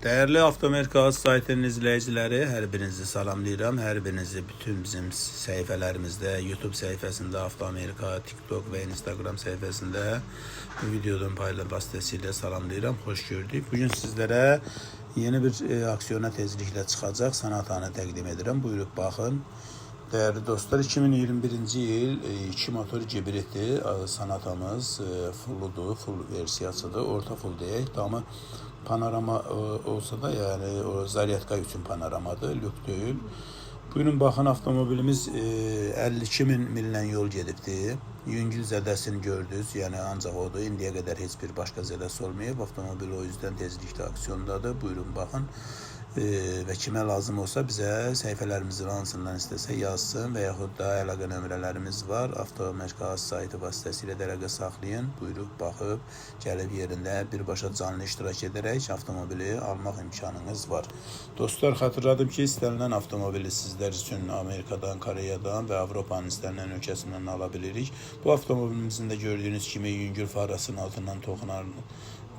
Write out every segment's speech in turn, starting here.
Değerli Avtomerkaz saytının izleyicileri, hər birinizi salamlayıram. Hər birinizi bütün bizim səhifələrimizdə, YouTube səhifəsində, Avtomerka, TikTok və Instagram səhifəsində bu videonun vasitəsilə salamlayıram. Xoş gördük. Bugün sizlərə yeni bir aksiyona tezliklə çıxacaq sanatanı təqdim edirəm. Buyurub baxın. Değerli dostlar, 2021 yıl 2 motor gibridi sanatamız fulludur, full versiyasıdır, orta full deyək. Tamı panorama olsa da, yani o zaryatka üçün panoramadır, lük deyil. Bugün baxın, avtomobilimiz 52 min millə yol gedibdir. Yüngül zədəsini gördünüz, yəni ancaq odur. İndiyə qədər heç bir başqa zədəsi olmayıb. Avtomobil o yüzden tezliklə aksiyondadır. Buyurun baxın. Və kimə lazım olsa bizə səhifələrimizin hansından istəsə yazsın və yaxud da əlaqə nömrələrimiz var. Avtomerkaz saytı vasitəsilə də əlaqə saxlayın. Buyurub baxıb, gəlib yerində birbaşa canlı iştirak edərək avtomobili almaq imkanınız var. Dostlar, xatırladım ki, istənilən avtomobili sizlər üçün Amerikadan, Koreyadan və Avropanın istənilən ölkəsindən ala bilirik. Bu avtomobilimizin də gördüyünüz kimi yüngül farasının altından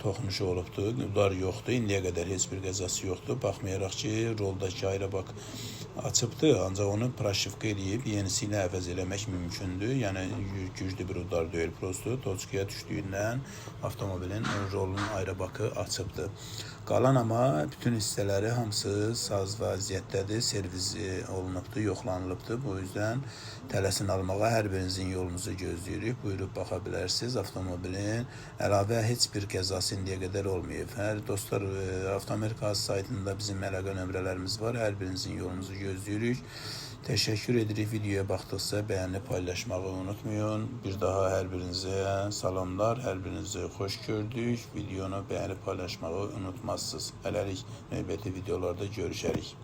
toxunuşu olubdur. Udar yoxdur. İndiyə qədər heç bir qəzası yoxdur. Baxmayaraq ki, roldakı ayrabak açıbdır. Ancaq onu praşivka edib yenisi ilə əvəz eləmək mümkündür. Yəni güclü bir udar deyil. Prosto toçkuya düşdüyündən avtomobilin rolunun ayrabakı açıbdır. Qalan ama bütün hissələri hamısı saz vəziyyətdədir. Servis olunubdur, yoxlanılıbdır. Bu yüzden tələsin almağa hər birinizin yolunuzu gözləyirik. Buyurub baxa bilərsiniz. Avtomobilin əlavə heç bir qəzası indiyə qədər olmayıb. Dostlar, Avtomerkaz saytında bizim əlaqə nömrələrimiz var. Hər birinizin yolunuzu gözləyirik. Teşekkür edirik. Videoya baxdıqsa bəyənib paylaşmağı unutmayın. Bir daha hər birinizə salamlar. Hər birinizi xoş gördük. Videonu bəyənib paylaşmağı unutmazsınız. Hələlik növbəti videolarda görüşərik.